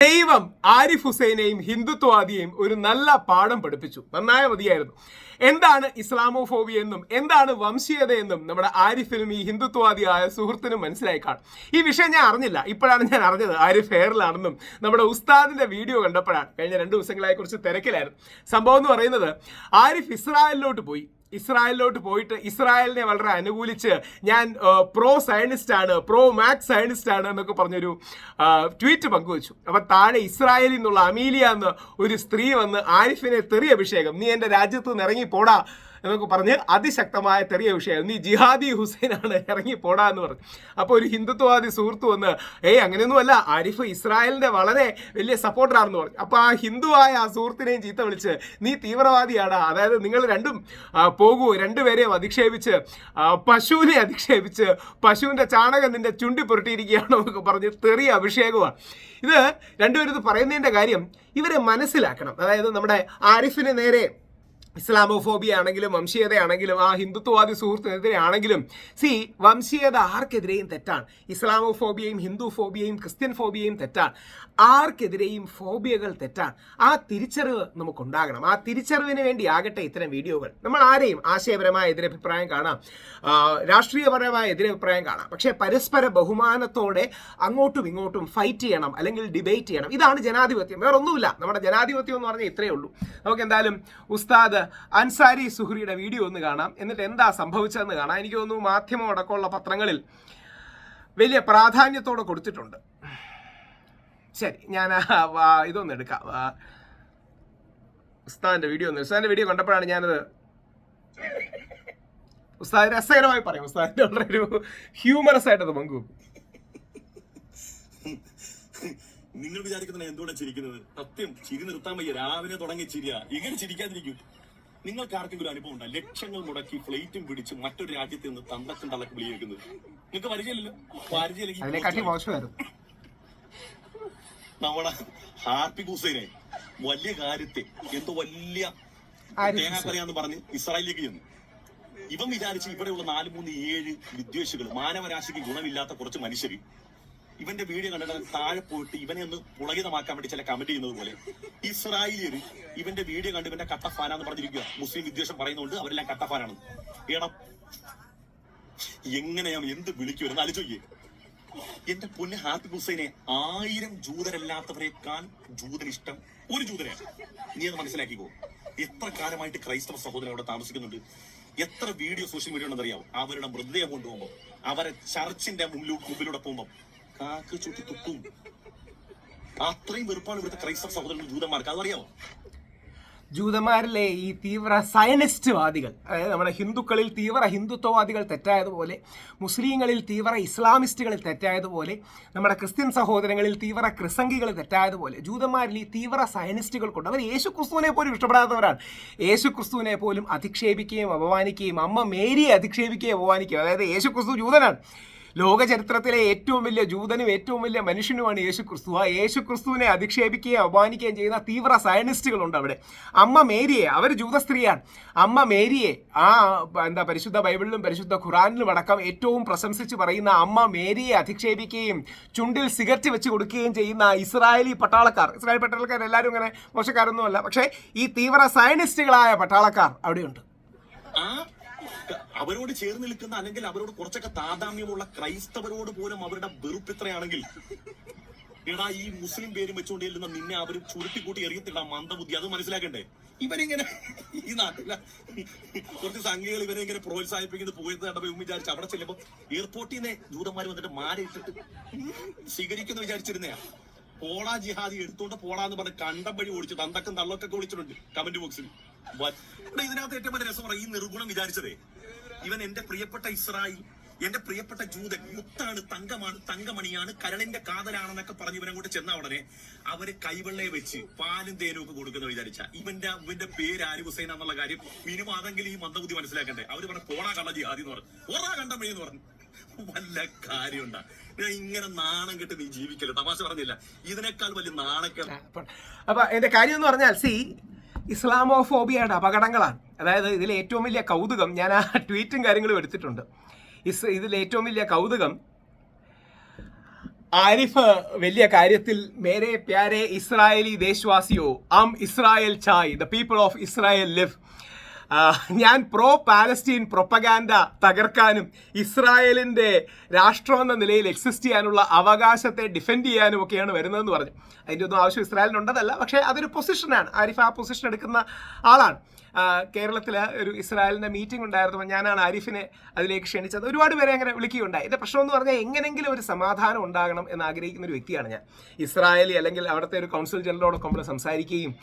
ദൈവം ആരിഫ് ഹുസൈനെയും ഹിന്ദുത്വവാദിയെയും ഒരു നല്ല പാഠം പഠിപ്പിച്ചു. നന്നായ മതിയായിരുന്നു. എന്താണ് ഇസ്ലാമോഫോബിയ എന്നും എന്താണ് വംശീയതയെന്നും നമ്മുടെ ആരിഫിനും ഈ ഹിന്ദുത്വവാദിയായ സുഹൃത്തിനും മനസ്സിലായി കാണും. ഈ വിഷയം ഞാൻ അറിഞ്ഞില്ല, ഇപ്പോഴാണ് ഞാൻ അറിഞ്ഞത് ആരിഫ് എയറിലാണെന്നും. നമ്മുടെ ഉസ്താദിന്റെ വീഡിയോ കണ്ടപ്പോഴാണ്. കഴിഞ്ഞ 2 ദിവസങ്ങളെ കുറിച്ച് തിരക്കിലായിരുന്നു. സംഭവം എന്ന് പറയുന്നത്, ആരിഫ് ഇസ്രായേലിലോട്ട് പോയിട്ട് ഇസ്രായേലിനെ വളരെ അനുകൂലിച്ച് ഞാൻ പ്രോ സയനിസ്റ്റ് ആണ്, പ്രോ മാക്സ് സയനിസ്റ്റ് ആണ് എന്നൊക്കെ പറഞ്ഞൊരു ട്വീറ്റ് പങ്കുവച്ചു. അപ്പം താഴെ ഇസ്രായേലിൽ നിന്നുള്ള അമീലിയ എന്ന ഒരു സ്ത്രീ വന്ന് ആരിഫിനെ തെറി അഭിഷേകം, നീ എൻ്റെ രാജ്യത്ത് നിന്ന് ഇറങ്ങി പോടാ എന്നൊക്കെ പറഞ്ഞ് അതിശക്തമായ തെറിയ വിഷയം, നീ ജിഹാദി ഹുസൈനാണ്, ഇറങ്ങി പോടാ എന്ന് പറഞ്ഞു. അപ്പോൾ ഒരു ഹിന്ദുത്വവാദി സുഹൃത്ത് വന്ന് അങ്ങനെയൊന്നുമല്ല, ആരിഫ് ഇസ്രായേലിൻ്റെ വളരെ വലിയ സപ്പോർട്ടറാണെന്ന് പറഞ്ഞു. അപ്പോൾ ആ ഹിന്ദുവായ ആ സുഹൃത്തിനെയും ചീത്ത വിളിച്ച് നീ തീവ്രവാദിയാടാ, അതായത് നിങ്ങൾ രണ്ടും പോകൂ, രണ്ടുപേരെയും അധിക്ഷേപിച്ച് പശുവിനെ അധിക്ഷേപിച്ച് പശുവിൻ്റെ ചാണകം നിന്റെ ചുണ്ടി പുരട്ടിയിരിക്കുകയാണോ എന്നൊക്കെ പറഞ്ഞ് തെറിയ അഭിഷേകമാണ്. ഇത് രണ്ടുപേരും ഇത് പറയുന്നതിൻ്റെ കാര്യം ഇവരെ മനസ്സിലാക്കണം. അതായത് നമ്മുടെ ആരിഫിന് നേരെ ഇസ്ലാമോഫോബിയ ആണെങ്കിലും വംശീയതയാണെങ്കിലും ആ ഹിന്ദുത്വവാദി സുഹൃത്തിനെതിരെ ആണെങ്കിലും വംശീയത ആർക്കെതിരെയും തെറ്റാണ്. ഇസ്ലാമോഫോബിയയും ഹിന്ദുഫോബിയയും ക്രിസ്ത്യൻ ഫോബിയയും തെറ്റാണ്. ആർക്കെതിരെയും ഫോബിയകൾ തെറ്റാണ്. ആ തിരിച്ചറിവ് നമുക്കുണ്ടാകണം. ആ തിരിച്ചറിവിന് വേണ്ടി ആകട്ടെ ഇത്തരം വീഡിയോകൾ. നമ്മൾ ആരെയും ആശയപരമായ എതിരഭിപ്രായം കാണാം, രാഷ്ട്രീയപരമായ എതിരഭിപ്രായം കാണാം, പക്ഷേ പരസ്പര ബഹുമാനത്തോടെ അങ്ങോട്ടും ഇങ്ങോട്ടും ഫൈറ്റ് ചെയ്യണം, അല്ലെങ്കിൽ ഡിബേറ്റ് ചെയ്യണം. ഇതാണ് ജനാധിപത്യം, വേറൊന്നുമില്ല. നമ്മുടെ ജനാധിപത്യം എന്ന് പറഞ്ഞാൽ ഇത്രയേ ഉള്ളൂ. നമുക്ക് എന്തായാലും ഉസ്താദ് അൻസാരി സുഹ്രിയുടെ വീഡിയോ ഒന്ന് കാണാം, എന്നിട്ട് എന്താ സംഭവിച്ചതെന്ന് കാണാം. എനിക്ക് തോന്നുന്നു മാധ്യമം അടക്കമുള്ള പത്രങ്ങളിൽ വലിയ പ്രാധാന്യത്തോടെ കൊടുത്തിട്ടുണ്ട്. ശരി, ഞാൻ ഇതൊന്ന് എടുക്കാം. ഉസ്താദിന്റെ വീഡിയോ കണ്ടപ്പോഴാണ് ഞാനത് ഉസ്താദ് രസകരമായി പറയും. ഉസ്താദിന്റെ വളരെ ഒരു ഹ്യൂമറസ് ആയിട്ടത് പങ്കുവെക്കും. നിങ്ങൾ വിചാരിക്കുന്ന എന്തുകൊണ്ടാ ചിരിക്കുന്നത്? സത്യം, ചിരി നിർത്താൻ വയ്യ. രാവിലെ തുടങ്ങി ചിരിയാ, ഇങ്ങനെ ചിരിക്കാതിരിക്കും. നിങ്ങൾക്ക് ആർക്കെങ്കിലും അനുഭവം ഉണ്ടോ? ലക്ഷങ്ങൾ മുടക്കി ഫ്ലൈറ്റും പിടിച്ച് മറ്റൊരു രാജ്യത്ത് നിന്ന് തന്തക്കും തള്ളക്കും വിളിയിരിക്കുന്നത്? നിങ്ങൾക്ക് പരിചയമില്ലല്ലോ. നമ്മുടെ ഹാർപ്പിക് ഹുസൈനെ വലിയ കാര്യത്തെ എന്തോ വലിയ തേങ്ങാക്കറിയാന്ന് പറഞ്ഞ് ഇസ്രായേലിലേക്ക് ചെന്നു. ഇവൻ വിചാരിച്ച് ഇവിടെയുള്ള 4-3-7 വിദ്വേഷികൾ, മാനവരാശിക്ക് ഗുണമില്ലാത്ത കുറച്ച് മനുഷ്യര് ഇവന്റെ വീഡിയോ കണ്ടിട്ട് താഴെ പോയിട്ട് ഇവനെ ഒന്ന് പുളകിതമാക്കാൻ വേണ്ടി ചില കമന്റ് ചെയ്യുന്നത് പോലെ ഇസ്രായേലിയര് ഇവന്റെ വീഡിയോ കണ്ട് ഇവന്റെ കട്ടഫാനാന്ന് പറഞ്ഞിരിക്കുക. മുസ്ലിം വിദ്വേഷം പറയുന്നുണ്ട്, അവരെല്ലാം കട്ടഫാനാണ്. ഏടാ, എങ്ങനെയാ എന്ത് വിളിക്കുമെന്ന് ആലോചിക്കേ. എന്റെ പൊന്നെ ഹാർപ്പിക് ഹുസൈനെ, 1000 ജൂതരല്ലാത്തവരെക്കാൾ ജൂതനിഷ്ടം ഒരു ജൂതനെയാണ്. നീ അത് മനസ്സിലാക്കിക്കോ. എത്ര കാലമായിട്ട് ക്രൈസ്തവ സഹോദരൻ അവിടെ താമസിക്കുന്നുണ്ട്. എത്ര വീഡിയോ സോഷ്യൽ മീഡിയ ഉണ്ടെന്നറിയാവും. അവരുടെ മൃതദേഹം കൊണ്ടുപോകുമ്പോൾ, അവരെ ചർച്ചിന്റെ മുമ്പിലൂടെ പോകുമ്പോൾ കാക്ക് ചുറ്റി തുപ്പും. അത്രയും വെറുപ്പാണ് ഇവിടുത്തെ ക്രൈസ്തവ സഹോദരങ്ങൾ ജൂതന്മാർക്ക്. അതറിയാമോ? ജൂതന്മാരിലെ ഈ തീവ്ര സയനിസ്റ്റ് വാദികൾ, അതായത് നമ്മുടെ ഹിന്ദുക്കളിൽ തീവ്ര ഹിന്ദുത്വവാദികൾ തെറ്റായതുപോലെ, മുസ്ലിങ്ങളിൽ തീവ്ര ഇസ്ലാമിസ്റ്റുകളിൽ തെറ്റായതുപോലെ, നമ്മുടെ ക്രിസ്ത്യൻ സഹോദരങ്ങളിൽ തീവ്ര ക്രിസംഗികൾ തെറ്റായതുപോലെ, ജൂതന്മാരിൽ ഈ തീവ്ര സയനിസ്റ്റുകൾക്കുണ്ട്. അവർ യേശു ക്രിസ്തുവിനെ പോലും ഇഷ്ടപ്പെടാത്തവരാണ്. യേശു ക്രിസ്തുവിനെ പോലും അധിക്ഷേപിക്കുകയും അപമാനിക്കുകയും അമ്മ മേരിയെ അധിക്ഷേപിക്കുകയും അപമാനിക്കുകയും. അതായത് യേശു ക്രിസ്തു ജൂതനാണ്. ലോക ചരിത്രത്തിലെ ഏറ്റവും വലിയ ജൂതനും ഏറ്റവും വലിയ മനുഷ്യനുമാണ് യേശു ക്രിസ്തു. ആ യേശു ക്രിസ്തുവിനെ അധിക്ഷേപിക്കുകയും അപമാനിക്കുകയും ചെയ്യുന്ന തീവ്ര സയനിസ്റ്റുകളുണ്ട് അവിടെ. അമ്മ മേരിയെ, അവർ ജൂതസ്ത്രീയാണ്, അമ്മ മേരിയെ പരിശുദ്ധ ബൈബിളിലും പരിശുദ്ധ ഖുറാനിലും അടക്കം ഏറ്റവും പ്രശംസിച്ച് പറയുന്ന അമ്മ മേരിയെ അധിക്ഷേപിക്കുകയും ചുണ്ടിൽ സിഗരറ്റ് വെച്ച് കൊടുക്കുകയും ചെയ്യുന്ന ഇസ്രായേലി പട്ടാളക്കാർ എല്ലാവരും ഇങ്ങനെ മോശക്കാരൊന്നുമല്ല, പക്ഷേ ഈ തീവ്ര സയനിസ്റ്റുകളായ പട്ടാളക്കാർ അവിടെയുണ്ട്. അവരോട് ചേർന്ന് നിൽക്കുന്ന, അല്ലെങ്കിൽ അവരോട് കുറച്ചൊക്കെ താതാമ്യമുള്ള ക്രൈസ്തവരോട് പോലും അവരുടെ വെറുപ്പിത്രയാണെങ്കിൽ, എടാ ഈ മുസ്ലിം പേരും വെച്ചുകൊണ്ട് ചെല്ലുന്ന നിന്നെ അവർ ചുരുട്ടിക്കൂട്ടി എറിയത്തില്ല. മന്ദബുദ്ധി, അത് മനസ്സിലാക്കണ്ടേ? ഇവരിങ്ങനെ ഈ നാട്ടില കുറച്ച് സംഖ്യകൾ ഇവരെ ഇങ്ങനെ പ്രോത്സാഹിപ്പിക്കുന്നത് പോയത് കണ്ടപ്പോ വിചാരിച്ചു അവിടെ ചെല്ലുമ്പോ എയർപോർട്ടിൽ നിന്ന് ജൂതന്മാർ വന്നിട്ട് മാലയിട്ടിട്ട് സ്വീകരിക്കുന്നു വിചാരിച്ചിരുന്നയാ. പോളാ ജിഹാദി എടുത്തോണ്ട് പോളാന്ന് പറഞ്ഞ് കണ്ടം വഴി ഓടിച്ചു, തന്തക്കും തള്ളൊക്കെ ഓടിച്ചിട്ടുണ്ട് കമന്റ് ബോക്സിൽ. ഇതിനകത്ത് ഏറ്റവും വലിയ രസം പറയും, ഈ നിർഗുണം വിചാരിച്ചതേ, ഇവൻ എന്റെ പ്രിയപ്പെട്ട ഇസ്രായേൽ, എന്റെ പ്രിയപ്പെട്ട ജൂതൻ, മുത്താണ്, തങ്കമാണ്, തങ്കമണിയാണ്, കരളിന്റെ കാതലാണെന്നൊക്കെ പറഞ്ഞ് ഇവനങ്ങോട്ട് ചെന്ന ഉടനെ അവര് കൈവെള്ളയെ വെച്ച് പാലും തേനും ഒക്കെ കൊടുക്കുന്ന വിചാരിച്ച ഇവന്റെ പേര് ആരിഫ് ഹുസൈൻ എന്നുള്ള കാര്യം മിനിമം അതെങ്കിലും ഈ മന്ദബുദ്ധി മനസ്സിലാക്കണ്ടേ. അവര് പറഞ്ഞ പോടാ കള്ള ജിഹാദി എന്ന് പറഞ്ഞു, പോടാ കണ്ടമണി എന്ന് പറഞ്ഞു. വല്ല കാര്യമുണ്ടാ? ഇങ്ങനെ നാണം കെട്ട് നീ ജീവിക്കല്ലോ. തമാശ പറഞ്ഞില്ല, ഇതിനേക്കാൾ വലിയ നാണക്കേട്. അപ്പൊ എന്റെ കാര്യം എന്ന് പറഞ്ഞാൽ ഇസ്ലാമോഫോബിയയുടെ അപകടങ്ങളാണ്. അതായത് ഇതിലെ ഏറ്റവും വലിയ കൗതുകം, ഞാൻ ആ ട്വീറ്റും കാര്യങ്ങളും എടുത്തിട്ടുണ്ട്. ഇതിൽ ഏറ്റവും വലിയ കൗതുകം, ആരിഫ് വലിയ കാര്യത്തിൽ മേരെ പ്യാരെ ഇസ്രായേലി ദേശവാസിയോ ഇസ്രായേൽ ചായ് the people of Israel live. ഞാൻ പ്രോ പാലസ്റ്റീൻ പ്രൊപ്പഗാൻഡ തകർക്കാനും ഇസ്രായേലിൻ്റെ രാഷ്ട്രമെന്ന നിലയിൽ എക്സിസ്റ്റ് ചെയ്യാനുള്ള അവകാശത്തെ ഡിഫെൻഡ് ചെയ്യാനും ഒക്കെയാണ് വരുന്നതെന്ന് പറഞ്ഞു. അതിൻ്റെ ഒന്നും ആവശ്യം ഇസ്രായേലിനുണ്ടെന്നല്ല, പക്ഷേ അതൊരു പൊസിഷനാണ്. ആരിഫ് ആ പൊസിഷൻ എടുക്കുന്ന ആളാണ്. കേരളത്തിൽ ഒരു ഇസ്രായേലിൻ്റെ മീറ്റിംഗ് ഉണ്ടായിരുന്നു. ഞാനാണ് ആരിഫിനെ അതിലേക്ക് ക്ഷണിച്ചത്. ഒരുപാട് പേരെ അങ്ങനെ വിളിക്കുകയുണ്ടായി. എൻ്റെ പ്രശ്നം എന്ന് പറഞ്ഞാൽ എങ്ങനെങ്കിലും ഒരു സമാധാനം ഉണ്ടാകണം എന്ന് ആഗ്രഹിക്കുന്ന ഒരു വ്യക്തിയാണ് ഞാൻ. ഇസ്രായേലി അല്ലെങ്കിൽ അവിടുത്തെ ഒരു കൗൺസിൽ ജനറലോടൊപ്പം നമ്മൾ സംസാരിക്കുകയും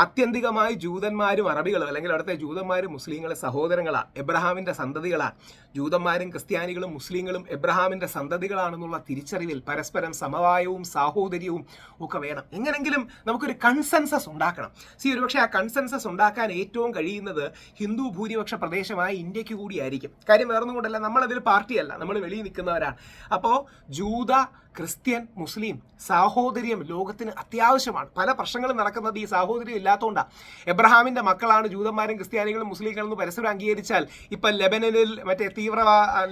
ആത്യന്തികമായി ജൂതന്മാരും അറബികളും അല്ലെങ്കിൽ അവിടുത്തെ ജൂതന്മാരും മുസ്ലിങ്ങളും സഹോദരങ്ങളാണ്, എബ്രഹാമിൻ്റെ സന്തതികളാണ്. ജൂതന്മാരും ക്രിസ്ത്യാനികളും മുസ്ലിങ്ങളും എബ്രഹാമിൻ്റെ സന്തതികളാണെന്നുള്ള തിരിച്ചറിവിൽ പരസ്പരം സമവായവും സാഹോദര്യവും ഒക്കെ വേണം. എങ്ങനെങ്കിലും നമുക്കൊരു കൺസെൻസസ് ഉണ്ടാക്കണം. ഒരുപക്ഷെ ആ കൺസെൻസസ് ഉണ്ടാക്കാൻ ഏറ്റവും കഴിയുന്നത് ഹിന്ദു ഭൂരിപക്ഷ പ്രദേശമായ ഇന്ത്യക്ക് കൂടിയായിരിക്കും. കാര്യം വേറൊന്നും കൊണ്ടല്ല, നമ്മളതിൽ പാർട്ടിയല്ല, നമ്മൾ വെളിയിൽ നിൽക്കുന്നവരാണ്. അപ്പോൾ ജൂത ക്രിസ്ത്യൻ മുസ്ലിം സാഹോദര്യം ലോകത്തിന് അത്യാവശ്യമാണ്. പല പ്രശ്നങ്ങളും നടക്കുന്നത് ഈ സാഹോദര്യം ഇല്ലാത്തതുകൊണ്ടാണ്. എബ്രഹാമിൻ്റെ മക്കളാണ് ജൂതന്മാരും ക്രിസ്ത്യാനികളും മുസ്ലിങ്ങളും എന്ന് പരസ്പരം അംഗീകരിച്ചാൽ ഇപ്പം ലെബനനിൽ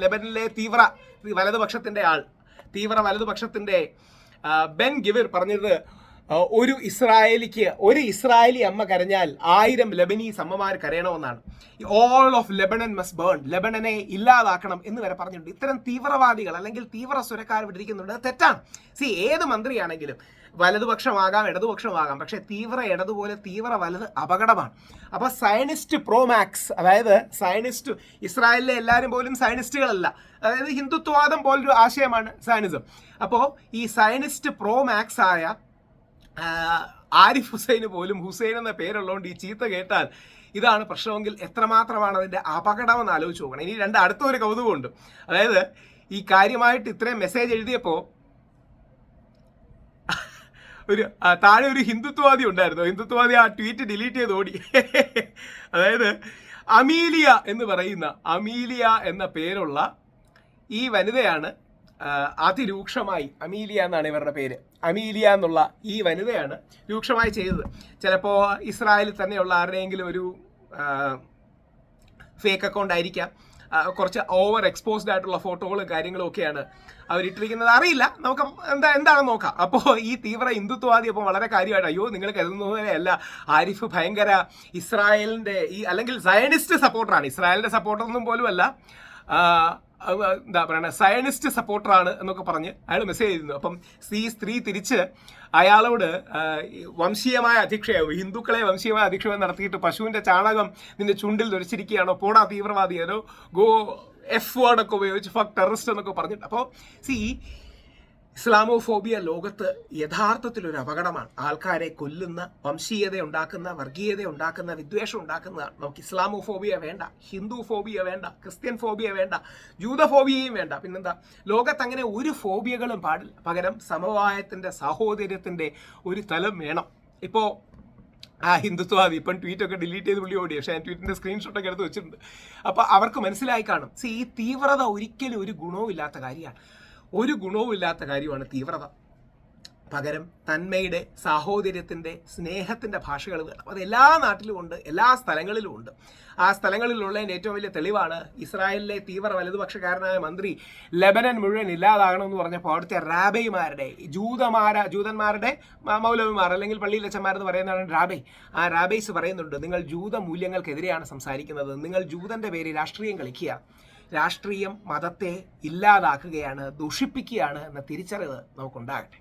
ലെബനനിലെ തീവ്ര വലതുപക്ഷത്തിൻ്റെ ബെൻ ഗിവിർ പറഞ്ഞത് ഒരു ഇസ്രായേലി അമ്മ കരഞ്ഞാൽ 1000 ലെബനീസ് അമ്മമാർ കരയണമെന്നാണ്. All of Lebanon must burn, ലെബനനെ ഇല്ലാതാക്കണം എന്ന് വരെ പറഞ്ഞിട്ടുണ്ട്. ഇത്തരം തീവ്രവാദികൾ അല്ലെങ്കിൽ തീവ്ര സ്വരക്കാർ വിട്ടിരിക്കുന്നുണ്ട്. അത് തെറ്റാണ്. ഏത് മന്ത്രിയാണെങ്കിലും വലതുപക്ഷമാകാം ഇടതുപക്ഷമാകാം, പക്ഷേ തീവ്ര ഇടതുപോലെ തീവ്ര വലത് അപകടമാണ്. അപ്പോൾ സയനിസ്റ്റ് പ്രോമാക്സ്, അതായത് സയനിസ്റ്റ്, ഇസ്രായേലിലെ എല്ലാവരും പോലും സയനിസ്റ്റുകളല്ല, അതായത് ഹിന്ദുത്വവാദം പോലൊരു ആശയമാണ് സയനിസം. അപ്പോൾ ഈ സയനിസ്റ്റ് പ്രോമാക്സ് ആയ ആരിഫ് ഹുസൈന് പോലും ഹുസൈൻ എന്ന പേരുള്ളതുകൊണ്ട് ഈ ചീത്ത കേട്ടാൽ ഇതാണ് പ്രശ്നമെങ്കിൽ എത്രമാത്രമാണ് അതിൻ്റെ അപകടമെന്ന് ആലോചിച്ച് നോക്കണം. ഇനി അടുത്തൊരു കൗതുകമുണ്ട്. അതായത് ഈ കാര്യമായിട്ട് ഇത്രയും മെസ്സേജ് എഴുതിയപ്പോൾ താഴെ ഒരു ഹിന്ദുത്വവാദി ഉണ്ടായിരുന്നു. ഹിന്ദുത്വവാദി ആ ട്വീറ്റ് ഡിലീറ്റ് ചെയ്ത് ഓടി. അതായത് അമീലിയ എന്ന പേരുള്ള ഈ വനിതയാണ് അതിരൂക്ഷമായി, അമീലിയ എന്നാണ് ഇവരുടെ പേര്, അമീലിയ എന്നുള്ള ഈ വനിതയാണ് രൂക്ഷമായി ചെയ്തത്. ചിലപ്പോൾ ഇസ്രായേലിൽ തന്നെയുള്ള ആരുടെയെങ്കിലും ഒരു ഫേക്ക് അക്കൗണ്ട് ആയിരിക്കാം. കുറച്ച് ഓവർ എക്സ്പോസ്ഡ് ആയിട്ടുള്ള ഫോട്ടോകളും കാര്യങ്ങളും ഒക്കെയാണ് അവരിട്ടിരിക്കുന്നത്. അറിയില്ല, നമുക്ക് എന്താണെന്ന് നോക്കാം. അപ്പോൾ ഈ തീവ്ര ഹിന്ദുത്വവാദി അപ്പോൾ വളരെ കാര്യമായിട്ട്, അയ്യോ നിങ്ങൾ കരുതുന്നതിനെയല്ല, ആരിഫ് ഭയങ്കര ഇസ്രായേലിൻ്റെ അല്ലെങ്കിൽ സയനിസ്റ്റ് സപ്പോർട്ടറാണ്, ഇസ്രായേലിൻ്റെ സപ്പോർട്ടറൊന്നും പോലുമല്ല, എന്താ പറയുക, സയനിസ്റ്റ് സപ്പോർട്ടറാണ് എന്നൊക്കെ പറഞ്ഞ് അയാൾ മെസ്സേജ് ചെയ്തിരുന്നു. അപ്പം സ്ത്രീ തിരിച്ച് അയാളോട് വംശീയമായ അധിക്ഷേപം, ഹിന്ദുക്കളെ വംശീയമായ അധിക്ഷേപം നടത്തിയിട്ട് പശുവിൻ്റെ ചാണകം നിന്റെ ചുണ്ടിൽ ധരിച്ചിരിക്കുകയാണോ, പോടാ തീവ്രവാദിയാണോ, ഗോ എഫ് വേർഡൊക്കെ ഉപയോഗിച്ച് ഫക്ക് ടെററിസ്റ്റ് എന്നൊക്കെ പറഞ്ഞിട്ട്. അപ്പോൾ ഇസ്ലാമോഫോബിയ ലോകത്ത് യഥാർത്ഥത്തിലൊരു അപകടമാണ്. ആൾക്കാരെ കൊല്ലുന്ന, വംശീയത ഉണ്ടാക്കുന്ന, വർഗീയത ഉണ്ടാക്കുന്ന, വിദ്വേഷം ഉണ്ടാക്കുന്നതാണ്. നമുക്ക് ഇസ്ലാമോഫോബിയ വേണ്ട, ഹിന്ദു ഫോബിയ വേണ്ട, ക്രിസ്ത്യൻ ഫോബിയ വേണ്ട, ജൂതഫോബിയയും വേണ്ട. പിന്നെന്താ, ലോകത്ത് അങ്ങനെ ഒരു ഫോബിയകളും പാടില്ല. പകരം സമവായത്തിൻ്റെ, സാഹോദര്യത്തിൻ്റെ ഒരു തലം വേണം. ഇപ്പോൾ ഹിന്ദുത്വവാദി ഇപ്പം ട്വീറ്റൊക്കെ ഡിലീറ്റ് ചെയ്ത് പുള്ളി ഓടി, പക്ഷേ ഞാൻ ട്വീറ്റിൻ്റെ സ്ക്രീൻഷോട്ടൊക്കെ എടുത്ത് വെച്ചിട്ടുണ്ട്. അപ്പോൾ അവർക്ക് മനസ്സിലായി കാണും, ഈ തീവ്രത ഒരിക്കലും ഒരു ഗുണവും ഇല്ലാത്ത കാര്യമാണ് തീവ്രത. പകരം തന്മയുടെ, സാഹോദര്യത്തിൻ്റെ, സ്നേഹത്തിൻ്റെ ഭാഷകൾ വേണം. അത് എല്ലാ നാട്ടിലും ഉണ്ട്, എല്ലാ സ്ഥലങ്ങളിലും ഉണ്ട്. ആ സ്ഥലങ്ങളിലുള്ളതിൻ്റെ ഏറ്റവും വലിയ തെളിവാണ് ഇസ്രായേലിലെ തീവ്ര വലതുപക്ഷക്കാരനായ മന്ത്രി ലെബനൻ മുഴുവൻ ഇല്ലാതാകണമെന്ന് പറഞ്ഞപ്പോൾ അവിടുത്തെ റാബൈമാരുടെ, ജൂതന്മാരുടെ മൗലവിമാർ അല്ലെങ്കിൽ പള്ളിയിലച്ചന്മാരെന്ന് പറയുന്നതാണ് റാബൈ. ആ റാബൈസ് പറയുന്നുണ്ട്, നിങ്ങൾ ജൂത മൂല്യങ്ങൾക്കെതിരെയാണ് സംസാരിക്കുന്നത്, നിങ്ങൾ ജൂതൻ്റെ പേര് രാഷ്ട്രീയം കളിക്കുക, രാഷ്ട്രീയം മതത്തെ ഇല്ലാതാക്കുകയാണ്, ദുഷിപ്പിക്കുകയാണ് എന്ന തിരിച്ചറിവ് നമുക്കുണ്ടാകട്ടെ.